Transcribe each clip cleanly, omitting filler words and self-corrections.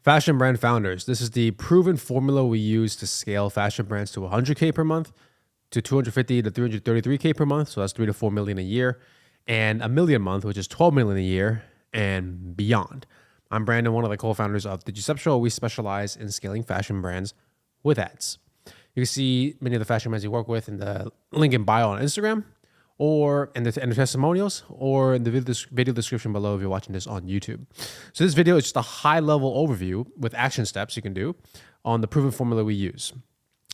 Fashion brand founders. This is the proven formula we use to scale fashion brands to 100K per month, to 250 to 333K per month. So that's 3 to 4 million a year, and a million a month, which is 12 million a year and beyond. I'm Brandon, one of the co-founders of The Giuseppe. We specialize in scaling fashion brands with ads. You can see many of the fashion brands you work with in the link in bio on Instagram, or in the testimonials, or in the video description below if you're watching this on YouTube. So this video is just a high-level overview with action steps you can do on the proven formula we use.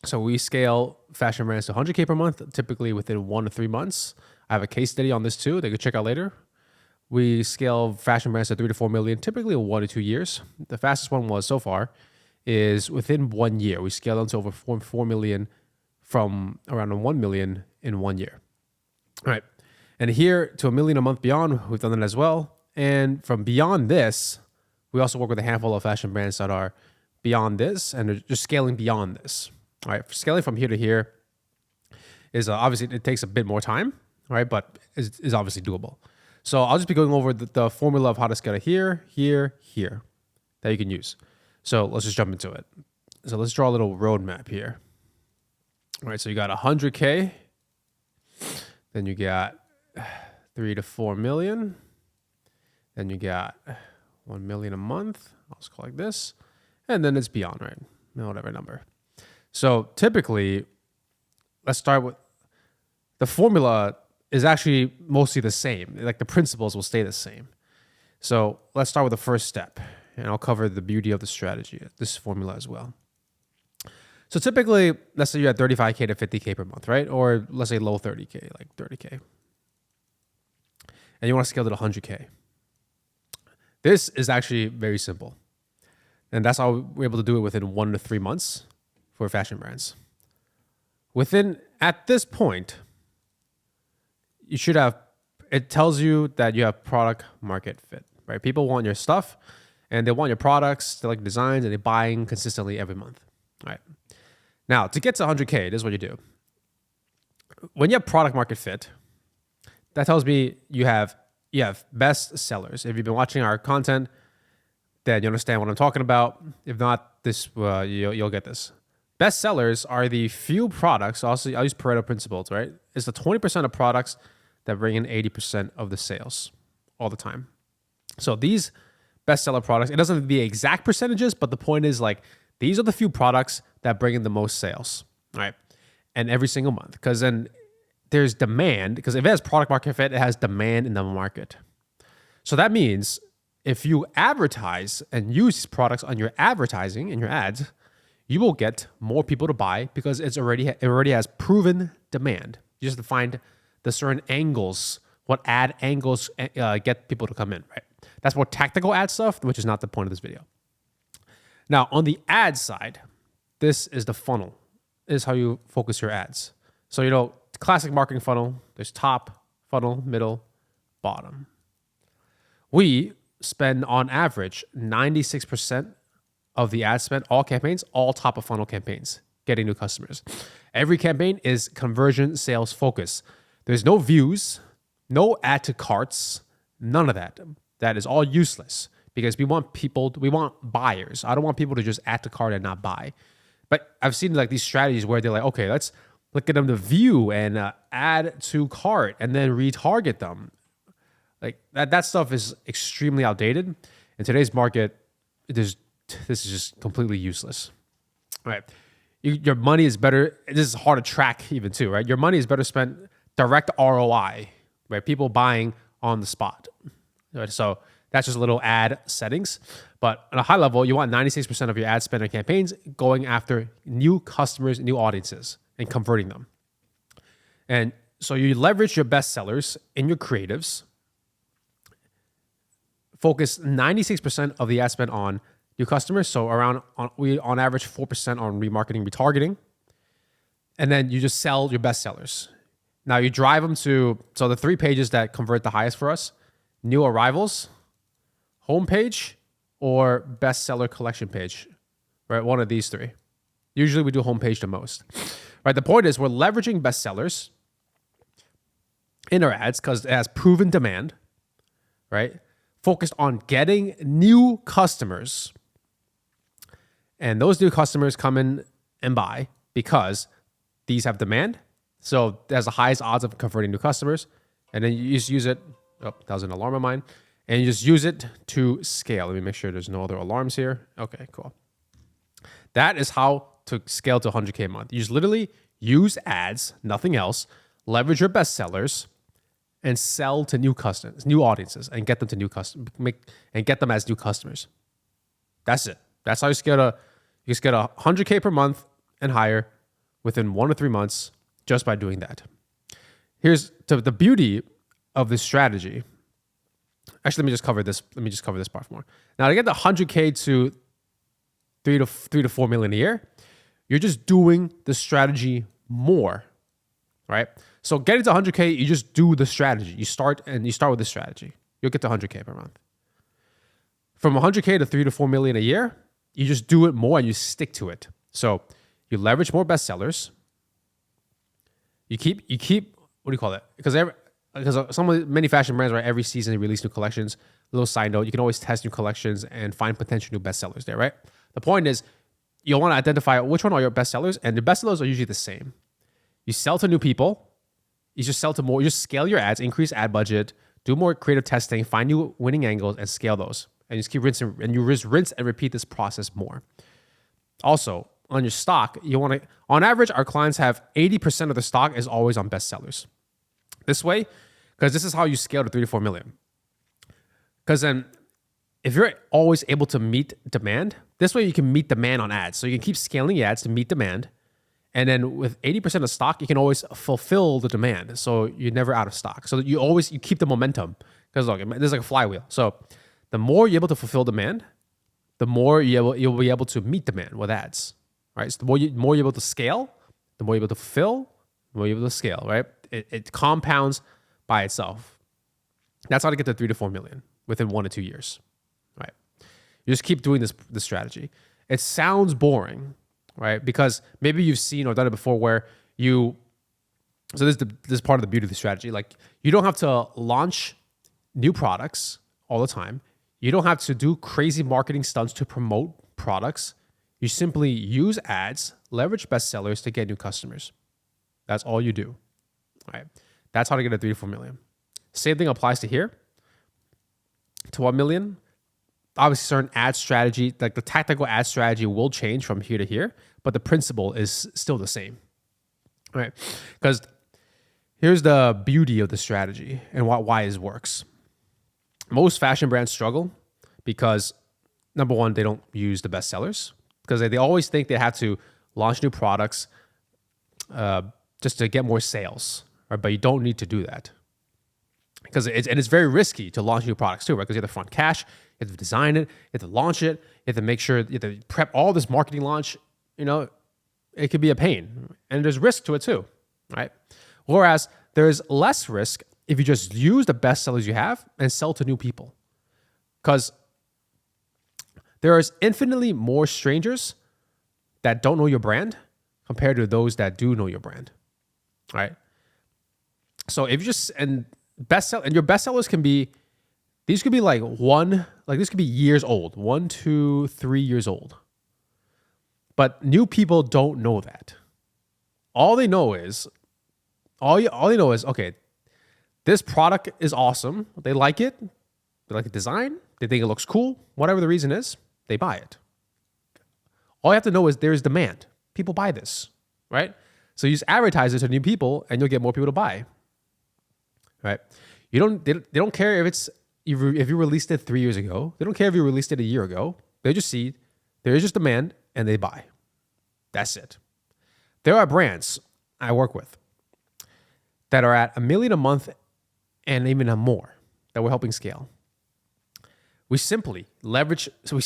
So we scale fashion brands to 100K per month, typically within 1 to 3 months. I have a case study on this too that you can check out later. We scale fashion brands to 3 to 4 million, typically in 1 to 2 years. The fastest one was so far is within 1 year. We scaled them to over 4 million from around 1 million in 1 year. All right. And here to a million a month beyond, we've done that as well. And from beyond this, we also work with a handful of fashion brands that are beyond this and they're just scaling beyond this. All right. Scaling from here to here is obviously, it takes a bit more time, right? But is obviously doable. So I'll just be going over the formula of how to scale it here that you can use. So let's just jump into it. So let's draw a little roadmap here. All right. So you got 100K. Then you got 3 to 4 million. Then you got 1 million a month. I'll just call it like this. And then it's beyond, right? Whatever number. So typically, let's start with the formula is actually mostly the same. Like the principles will stay the same. So let's start with the first step. And I'll cover the beauty of the strategy, this formula as well. So typically, let's say you're at 35K to 50K per month, right? Or let's say low 30K, like 30K. And you want to scale to 100K. This is actually very simple. And that's how we're able to do it within 1 to 3 months for fashion brands. At this point, you should have, it tells you that you have product market fit, right? People want your stuff and they want your products, they like designs, and they're buying consistently every month, right? Now, to get to 100K, this is what you do. When you have product market fit, that tells me you have best sellers. If you've been watching our content, then you understand what I'm talking about. If not, you'll get this. Best sellers are the few products, I'll use Pareto principles, right? It's the 20% of products that bring in 80% of the sales all the time. So these bestseller products, it doesn't have to be exact percentages, but the point is like, these are the few products that bring in the most sales, right? And every single month, because then there's demand, because if it has product market fit, it has demand in the market. So that means if you advertise and use these products on your advertising and your ads, you will get more people to buy because it already has proven demand. You just have to find the certain angles, what ad angles get people to come in, right? That's more tactical ad stuff, which is not the point of this video. Now, on the ad side, this is the funnel. This is how you focus your ads. So, classic marketing funnel, there's top, funnel, middle, bottom. We spend on average 96% of the ad spend, all campaigns, all top of funnel campaigns, getting new customers. Every campaign is conversion sales focus. There's no views, no add to carts, none of that. That is all useless. Because we want buyers. I don't want people to just add to cart and not buy. But I've seen like these strategies where they're like, okay, let's look at them to view and add to cart and then retarget them. Like that stuff is extremely outdated. In today's market, this is just completely useless. All right. Your money is better. This is hard to track even too, right? Your money is better spent direct ROI, right? People buying on the spot. Right? So that's just a little ad settings. But at a high level, you want 96% of your ad spend or campaigns going after new customers, new audiences, and converting them. And so you leverage your best sellers in your creatives. Focus 96% of the ad spend on new customers. So we on average 4% on remarketing, retargeting. And then you just sell your best sellers. Now you drive them to, so the 3 pages that convert the highest for us: new arrivals, homepage, or bestseller collection page, right? One of these 3. Usually we do homepage the most, right? The point is we're leveraging bestsellers in our ads because it has proven demand, right? Focused on getting new customers And those new customers come in and buy because these have demand. So there's the highest odds of converting new customers. And then you just use it. Oh, that was an alarm of mine. And you just use it to scale. Let me make sure there's no other alarms here. Okay, cool. That is how to scale to 100K a month. You just literally use ads, nothing else, leverage your best sellers, and sell to new customers, new audiences, and get them to new customers, and get them as new customers. That's it. That's how you scale to, you just get 100K per month and higher within 1 to 3 months just by doing that. Here's the beauty of this strategy. Actually, let me just cover this part more. Now, to get the 100K to 3 to 4 million a year, you're just doing the strategy more, right? So getting to 100K, you just do the strategy. You start with the strategy. You'll get to 100K per month. From 100K to 3 to 4 million a year, you just do it more and you stick to it. So you leverage more bestsellers. You keep what do you call it? Because many fashion brands, right? Every season they release new collections. Little side note, you can always test new collections and find potential new bestsellers there, right? The point is, you'll want to identify which one are your bestsellers, and the bestsellers are usually the same. You sell to new people. You just sell to more. You just scale your ads, increase ad budget, do more creative testing, find new winning angles, and scale those. And you just keep rinsing, and you rinse and repeat this process more. Also, on your stock, you want to, on average, our clients have 80% of the stock is always on bestsellers. This way, because this is how you scale to 3 to 4 million. Because then, if you're always able to meet demand, this way you can meet demand on ads. So you can keep scaling ads to meet demand. And then with 80% of stock, you can always fulfill the demand. So you're never out of stock. So you keep the momentum. Because look, there's like a flywheel. So the more you're able to fulfill demand, the more you'll be able to meet demand with ads. Right? So the more you're able to scale, the more you're able to fulfill, the more you're able to scale, right? It compounds by itself. That's how to get to 3 to 4 million within 1 to 2 years. Right? You just keep doing this strategy. It sounds boring, right? Because maybe you've seen or done it before where so this is part of the beauty of the strategy. Like, you don't have to launch new products all the time. You don't have to do crazy marketing stunts to promote products. You simply use ads, leverage bestsellers to get new customers. That's all you do. All right. That's how to get a 3 to 4 million. Same thing applies to here. To 1 million. Obviously, certain ad strategy, like the tactical ad strategy will change from here to here, but the principle is still the same. All right. Because here's the beauty of the strategy and why it works. Most fashion brands struggle because, number one, they don't use the best sellers because they always think they have to launch new products just to get more sales, right? But you don't need to do that because it's very risky to launch new products too, right? Because you have to front cash, you have to design it, you have to launch it, you have to make sure, you have to prep all this marketing launch. It could be a pain, and there's risk to it too, right? Whereas there's less risk if you just use the best sellers you have and sell to new people. Because there is infinitely more strangers that don't know your brand compared to those that do know your brand, right? So if you just, and your best sellers can be, these could be this could be years old, 1, 2, 3 years old. But new people don't know that. All they know is, okay, this product is awesome. They like it. They like the design. They think it looks cool. Whatever the reason is, they buy it. All you have to know is there's demand. People buy this, right? So you just advertise it to new people, and you'll get more people to buy, right? They don't care if you released it 3 years ago. They don't care if you released it a year ago. They just see there is just demand, and they buy. That's it. There are brands I work with that are at $1 million a month and even more that we're helping scale. We still leverage their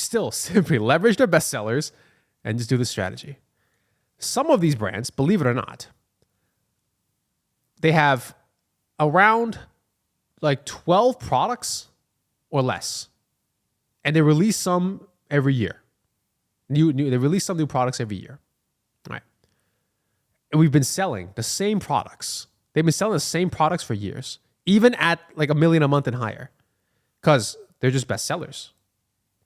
bestsellers and just do the strategy. Some of these brands, believe it or not, they have around like 12 products or less, and they release some every year. They release some new products every year, right? And we've been selling the same products. They've been selling the same products for years, even at like $1 million a month and higher, because they're just bestsellers,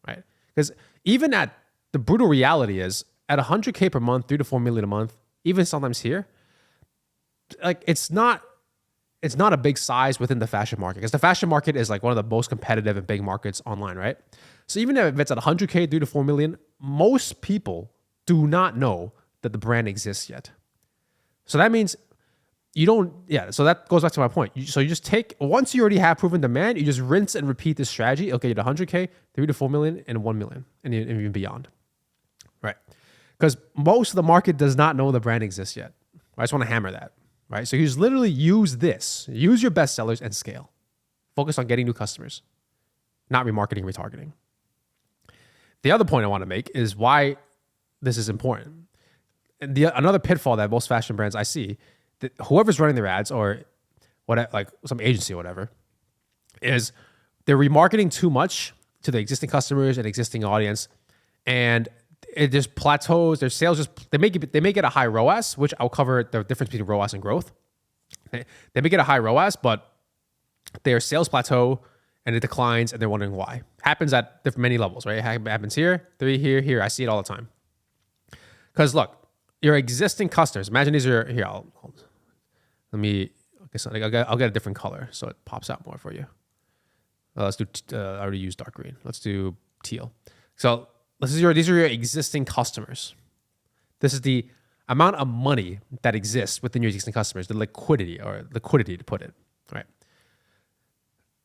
right? Because even at the brutal reality is at 100K per month, 3 to 4 million a month, even sometimes here, like it's not a big size within the fashion market, because the fashion market is like one of the most competitive and big markets online, right? So even if it's at 100K, 3 to 4 million, most people do not know that the brand exists yet. So that means you don't, so that goes back to my point. So you just take, once you already have proven demand, you just rinse and repeat this strategy. Okay, you're at 100K, 3 to 4 million, and 1 million, and even beyond, right? Because most of the market does not know the brand exists yet. I just want to hammer that, right? So you just literally use your best sellers and scale. Focus on getting new customers, not remarketing, retargeting. The other point I want to make is why this is important. And another pitfall that most fashion brands I see, that whoever's running their ads or what, like some agency or whatever, is they're remarketing too much to the existing customers and existing audience, and it just plateaus. Their sales they make it a high ROAS, which I'll cover the difference between ROAS and growth. They make it a high ROAS, but their sales plateau and it declines, and they're wondering why. Happens at many levels, right? It happens here, here. I see it all the time. Because look, your existing customers. Imagine these are here. I'll get a different color so it pops out more for you. Let's do. I already used dark green. Let's do teal. So these are your existing customers. This is the amount of money that exists within your existing customers, the liquidity to put it, right?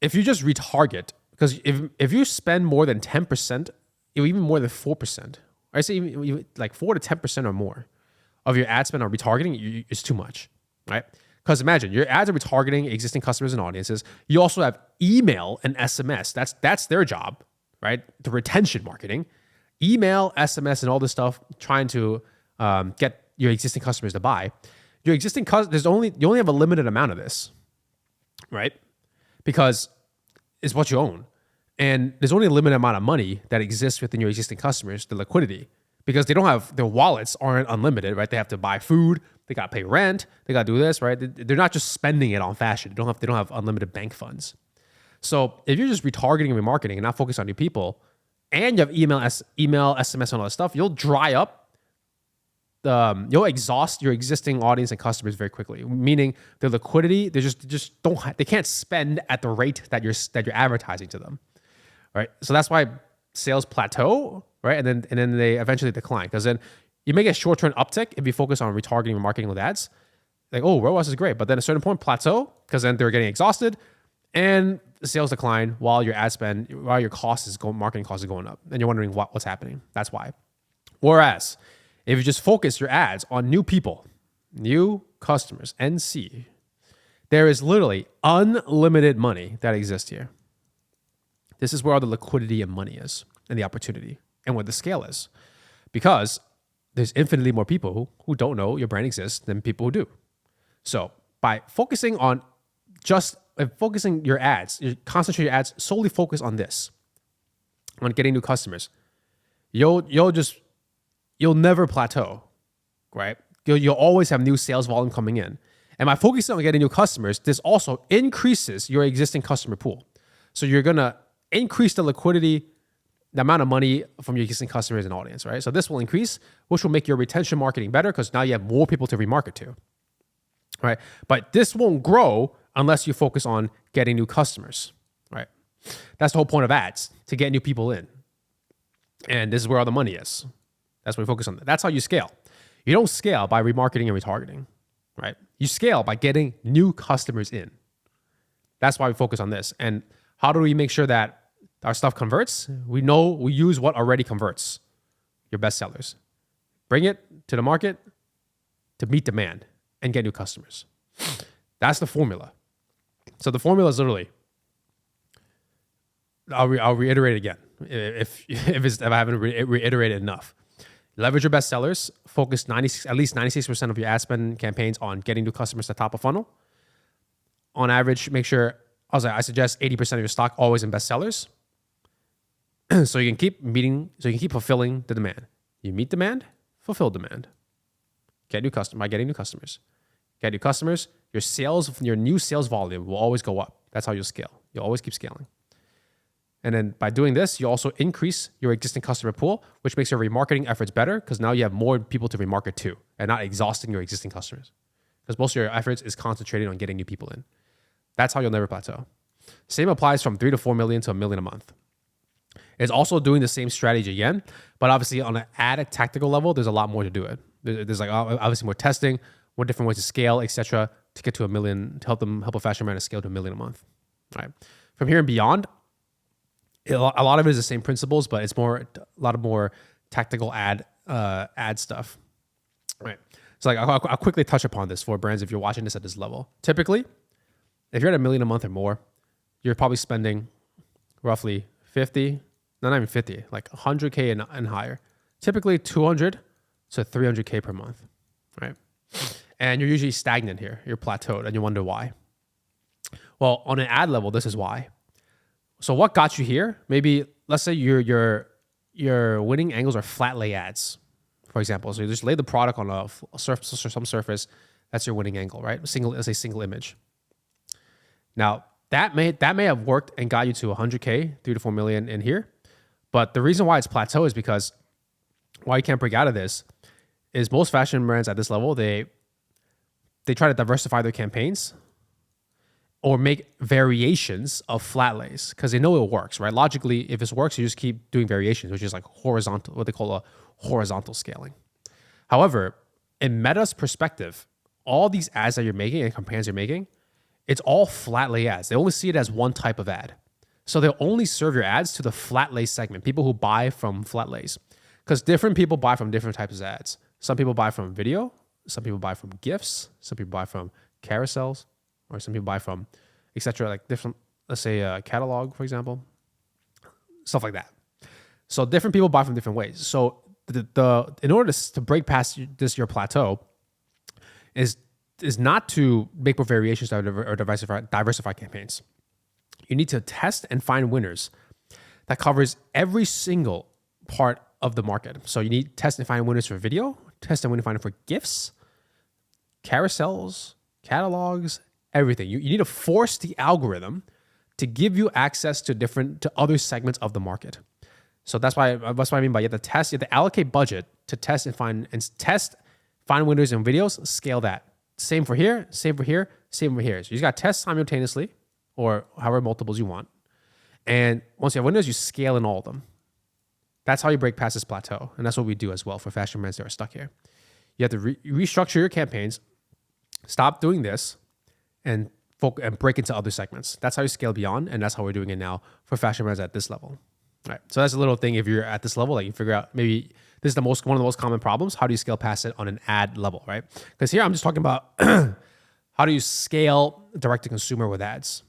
If you just retarget, because if you spend more than 10%, even more than 4%, I say even like 4 to 10% or more of your ad spend on retargeting is too much, right? Because imagine your ads are retargeting existing customers and audiences. You also have email and SMS. That's their job, right? The retention marketing, email, SMS, and all this stuff, trying to get your existing customers to buy. Your existing customers, you only have a limited amount of this, right? Because it's what you own. And there's only a limited amount of money that exists within your existing customers, the liquidity, because they don't have, their wallets aren't unlimited, right? They have to buy food, they got to pay rent, they got to do this, right? They're not just spending it on fashion. They don't have unlimited bank funds. So if you're just retargeting and remarketing and not focused on new people, and you have email, SMS, and all that stuff, you'll dry up, you'll exhaust your existing audience and customers very quickly. Meaning their liquidity, they can't spend at the rate that you're advertising to them, right? So that's why sales plateau, right? And then they eventually decline, because then you may get short-term uptick if you focus on retargeting and marketing with ads. Like, oh, ROAS is great, but then at a certain point plateau, because then they're getting exhausted, and the sales decline while your marketing cost is going up, and you're wondering what's happening. That's why. Whereas if you just focus your ads on new people, new customers, NC, there is literally unlimited money that exists here. This is where all the liquidity and money is, and the opportunity, and where the scale is. Because there's infinitely more people who don't know your brand exists than people who do. So by focusing your ads, you concentrate your ads, solely focus on this, on getting new customers, you'll never plateau, right? You'll always have new sales volume coming in. And by focusing on getting new customers, this also increases your existing customer pool. So you're going to increase the liquidity, the amount of money from your existing customers and audience, right? So this will increase, which will make your retention marketing better, because now you have more people to remarket to, right? But this won't grow unless you focus on getting new customers, right? That's the whole point of ads, to get new people in. And this is where all the money is. That's what we focus on. That's how you scale. You don't scale by remarketing and retargeting, right? You scale by getting new customers in. That's why we focus on this. And how do we make sure that our stuff converts? We use what already converts. Your best sellers. Bring it to the market to meet demand and get new customers. That's the formula. So the formula is literally, I'll reiterate again if I haven't reiterated enough. Leverage your best sellers. Focus at least 96% of your ad spend campaigns on getting new customers to top of funnel. On average, make sure, I suggest 80% of your stock always in best sellers. So you can keep fulfilling the demand. You meet demand, fulfill demand. Get new customers by getting new customers. Get new customers. Your new sales volume will always go up. That's how you'll scale. You'll always keep scaling. And then by doing this, you also increase your existing customer pool, which makes your remarketing efforts better because now you have more people to remarket to and not exhausting your existing customers. Because most of your efforts is concentrated on getting new people in. That's how you'll never plateau. Same applies from 3 to 4 million to a million a month. It's also doing the same strategy again, but obviously on an ad tactical level, there's a lot more to do it. There's like obviously more testing, more different ways to scale, etc., to get to a million, to help a fashion brand to scale to a million a month. Right. From here and beyond, a lot of it is the same principles, but it's a lot of more tactical ad stuff. Right. So like I'll quickly touch upon this for brands if you're watching this at this level. Typically, if you're at a million a month or more, you're probably spending roughly 50, not even 50, like 100K and higher. Typically 200 to 300K per month, right? And you're usually stagnant here. You're plateaued and you wonder why. Well, on an ad level, this is why. So what got you here? Maybe let's say your winning angles are flat lay ads, for example. So you just lay the product on a surface or some surface. That's your winning angle, right? Let's say single image. Now that may have worked and got you to 100K, 3 to 4 million in here. But the reason why it's plateau is because why you can't break out of this is most fashion brands at this level, they try to diversify their campaigns or make variations of flat lays because they know it works, right? Logically, if this works, you just keep doing variations, which is like horizontal, what they call a horizontal scaling. However, in Meta's perspective, all these ads that you're making and campaigns you're making, it's all flat lay ads. They only see it as one type of ad. So they'll only serve your ads to the flat lay segment, people who buy from flat lays. Because different people buy from different types of ads. Some people buy from video, some people buy from GIFs, some people buy from carousels, or some people buy from, etc. Like different, let's say a catalog, for example, stuff like that. So different people buy from different ways. So in order to break past your plateau is not to make more variations or diversify campaigns. You need to test and find winners that covers every single part of the market. So you need test and find winners for video, test and find for GIFs, carousels, catalogs, everything. You need to force the algorithm to give you access to other segments of the market. So that's what I mean by you have to allocate budget to test and find winners in videos, scale that. Same for here, same for here, same for here. So you just got to test simultaneously or however multiples you want. And once you have winners, you scale in all of them. That's how you break past this plateau. And that's what we do as well for fashion brands that are stuck here. You have to restructure your campaigns, stop doing this, and break into other segments. That's how you scale beyond. And that's how we're doing it now for fashion brands at this level. All right. So that's a little thing. If you're at this level, like you figure out maybe this is one of the most common problems. How do you scale past it on an ad level, right? Because here I'm just talking about how do you scale direct to consumer with ads,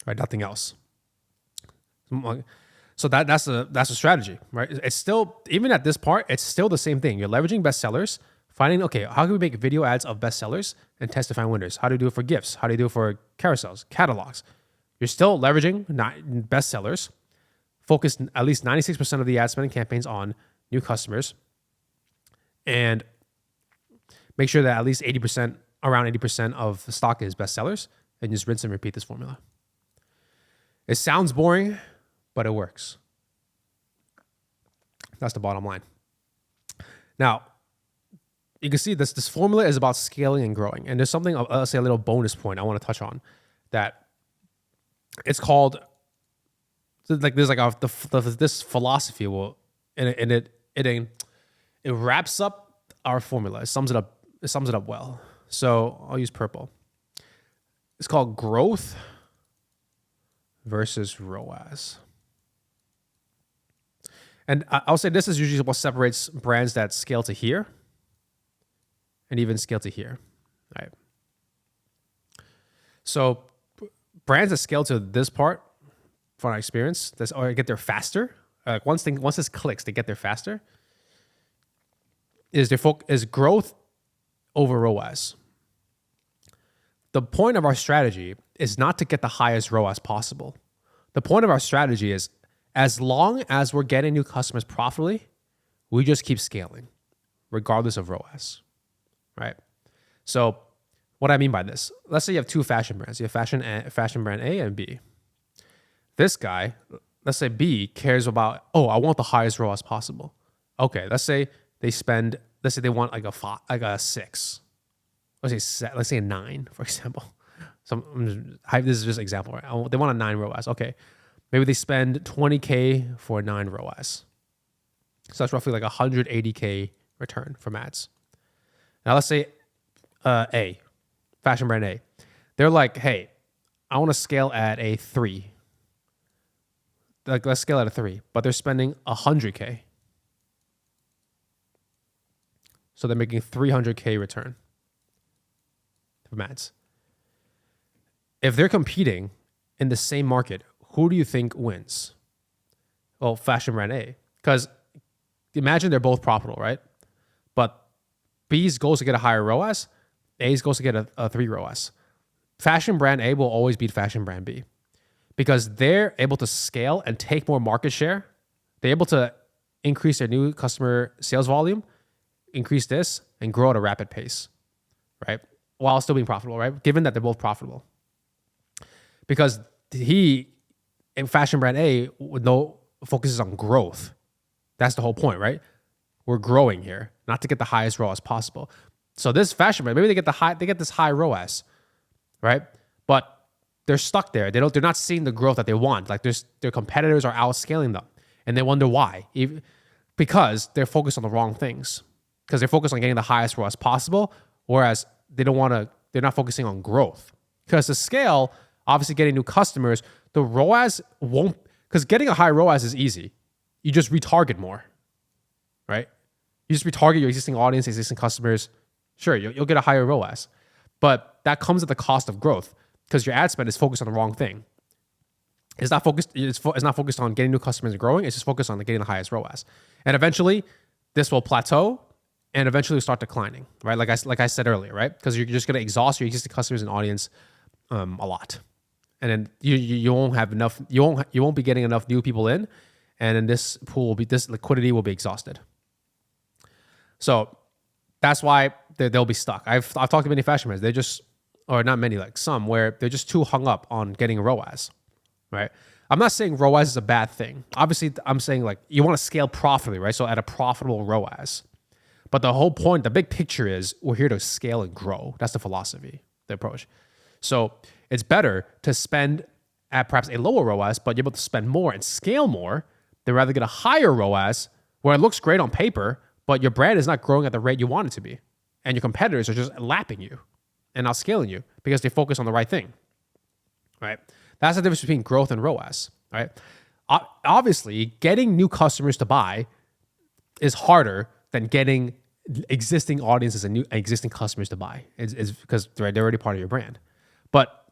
right? Nothing else. So that's a strategy, right? It's still, even at this part, it's still the same thing. You're leveraging bestsellers, finding, okay, how can we make video ads of bestsellers and test to find winners? How do you do it for GIFs? How do you do it for carousels, catalogs? You're still leveraging bestsellers, focus at least 96% of the ad spending campaigns on new customers, and make sure that at least around 80% of the stock is bestsellers, and just rinse and repeat this formula. It sounds boring, but it works. That's the bottom line. Now, you can see this formula is about scaling and growing. And there's something, I'll say a little bonus point I want to touch on that it's called, like there's like this philosophy and it wraps up our formula. It sums it up well. So I'll use purple. It's called growth versus ROAS. And I'll say this is usually what separates brands that scale to here and even scale to here, right? So brands that scale to this part, from our experience, or get there faster. Once this clicks, they get there faster. Is growth over ROAS. The point of our strategy is not to get the highest ROAS possible. The point of our strategy is, as long as we're getting new customers profitably, we just keep scaling, regardless of ROAS, right? So what I mean by this, let's say you have two fashion brands. You have fashion brand A and B. This guy, let's say B cares about, oh, I want the highest ROAS possible. Okay, let's say they want like a 6. Let's say a 9, for example. This is just an example, right? They want a 9 ROAS. Okay, maybe they spend $20K for a 9 ROAS. So that's roughly like $180K return from ads. Now let's say A, fashion brand A. They're like, hey, I want to scale at a 3. Like, let's scale at a 3, but they're spending $100K. So they're making $300K return from ads. If they're competing in the same market, who do you think wins? Well, fashion brand A. Because imagine they're both profitable, right? But B's goes to get a higher ROAS, A's goes to get a 3 ROAS. Fashion brand A will always beat fashion brand B because they're able to scale and take more market share. They're able to increase their new customer sales volume, increase this, and grow at a rapid pace, right? While still being profitable, right? Given that they're both profitable. Because he, in fashion brand A, focuses on growth. That's the whole point, right? We're growing here, not to get the highest ROAS possible. So this fashion brand, maybe they get this high ROAS, right? But they're stuck there. They're not seeing the growth that they want. Like their competitors are outscaling them, and they wonder why. Because they're focused on the wrong things. Because they're focused on getting the highest ROAS possible, whereas they're not focusing on growth. Because to scale, obviously getting new customers, the ROAS won't, because getting a high ROAS is easy. You just retarget more, right? You just retarget your existing audience, existing customers. Sure, you'll get a higher ROAS. But that comes at the cost of growth because your ad spend is focused on the wrong thing. It's not focused on getting new customers and growing. It's just focused on getting the highest ROAS. And eventually, this will plateau and eventually start declining, right? Like I said earlier, right? Because you're just going to exhaust your existing customers and audience a lot. And then you won't have enough, you won't be getting enough new people in, and then this liquidity will be exhausted. So that's why they'll be stuck. I've talked to many fashion brands. They're just, or not many, like some, where they're just too hung up on getting ROAS, right? I'm not saying ROAS is a bad thing. Obviously, I'm saying like you want to scale profitably, right? So at a profitable ROAS. But the whole point, the big picture is we're here to scale and grow. That's the philosophy, the approach. So it's better to spend at perhaps a lower ROAS, but you're able to spend more and scale more than rather get a higher ROAS where it looks great on paper, but your brand is not growing at the rate you want it to be. And your competitors are just lapping you and not scaling you because they focus on the right thing, right? That's the difference between growth and ROAS, right? Obviously, getting new customers to buy is harder than getting existing audiences and new existing customers to buy. It's because they're already part of your brand. But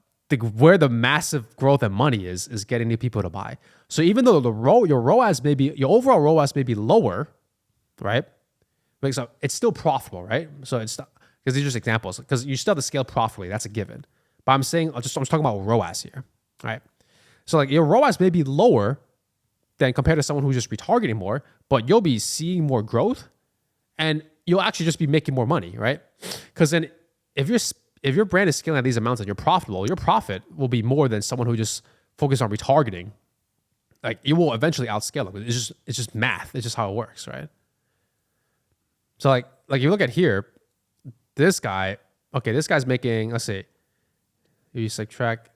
where the massive growth and money is getting new people to buy. So even though your overall ROAS may be lower, right? So it's still profitable, right? So it's not, because these are just examples, because you still have to scale profitably. That's a given. But I'm just talking about ROAS here, right? So like your ROAS may be lower than compared to someone who's just retargeting more, but you'll be seeing more growth and you'll actually just be making more money, right? Because then if your brand is scaling at these amounts and you're profitable, your profit will be more than someone who just focused on retargeting. Like you will eventually outscale them. It's just math. It's just how it works, right? So like you look at here, this guy's making, let's say, you subtract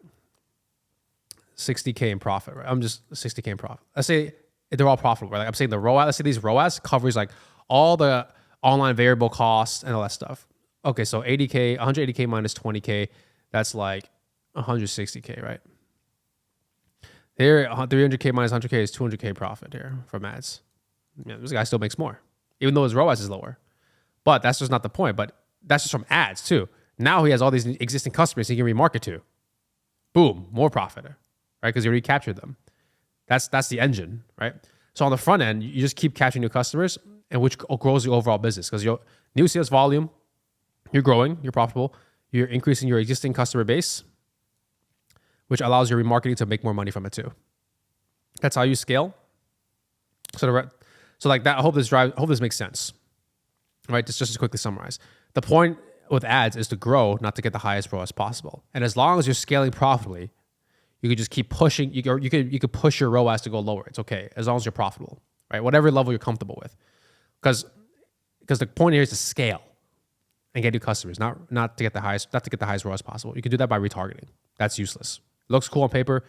60K in profit, right? I'm just 60K in profit. Let's say they're all profitable, right? Like I'm saying the ROAS, let's say these ROAS covers like all the online variable costs and all that stuff. Okay, so 180K minus 20K, that's like 160K, right? Here, 300K minus 100K is 200K profit here from ads. Yeah, this guy still makes more, even though his ROAS is lower. But that's just not the point. But that's just from ads too. Now he has all these existing customers he can remarket to. Boom, more profit, right? Because he already captured them. That's the engine, right? So on the front end, you just keep capturing new customers, and which grows the overall business because your new sales volume, you're growing, you're profitable, you're increasing your existing customer base, which allows your remarketing to make more money from it too. That's how you scale. So like that. I hope this makes sense, right? Just to quickly summarize, the point with ads is to grow, not to get the highest ROAS possible. And as long as you're scaling profitably, You could just keep pushing. You could push your ROAS to go lower. It's okay as long as you're profitable, right? Whatever level you're comfortable with, because the point here is to scale and get new customers, not to get the highest ROAS possible. You can do that by retargeting. That's useless. Looks cool on paper,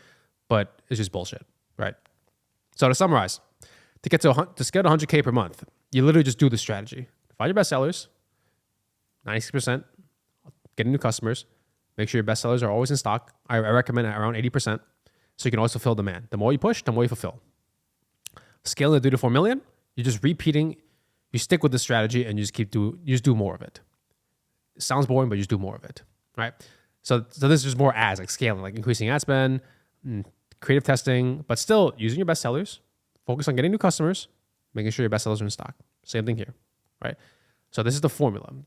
but it's just bullshit, right? So to summarize, to scale to 100K per month, you literally just do the strategy. Find your best sellers, 96%, getting new customers. Make sure your best sellers are always in stock. I recommend at around 80%, so you can always fulfill demand. The more you push, the more you fulfill. Scaling to 3 to 4 million, you're just repeating. You stick with the strategy and you just do more of it. It sounds boring, but you just do more of it, right? So this is just more ads, like scaling, like increasing ad spend, creative testing, but still using your best sellers. Focus on getting new customers, making sure your best sellers are in stock. Same thing here, right? So this is the formula. All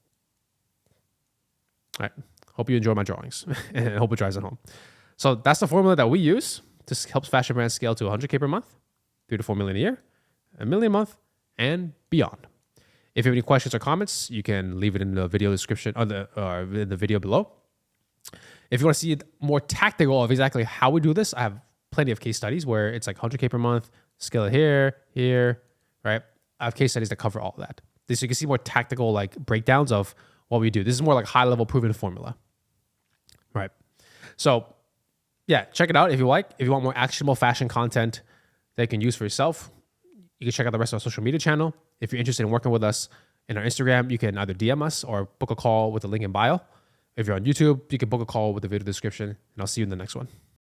right. Hope you enjoy my drawings and I hope it drives it home. So that's the formula that we use to help fashion brands scale to 100K per month, 3 to 4 million a year, $1 million a month, and beyond. If you have any questions or comments, you can leave it in the video description or in the video below. If you want to see more tactical of exactly how we do this, I have plenty of case studies where it's like 100K per month, scale it here, right? I have case studies that cover all of that. So you can see more tactical like breakdowns of what we do. This is more like high level proven formula, right? So yeah, check it out if you like. If you want more actionable fashion content that you can use for yourself, you can check out the rest of our social media channel. If you're interested in working with us in our Instagram, you can either DM us or book a call with the link in bio. If you're on YouTube, you can book a call with the video description, and I'll see you in the next one.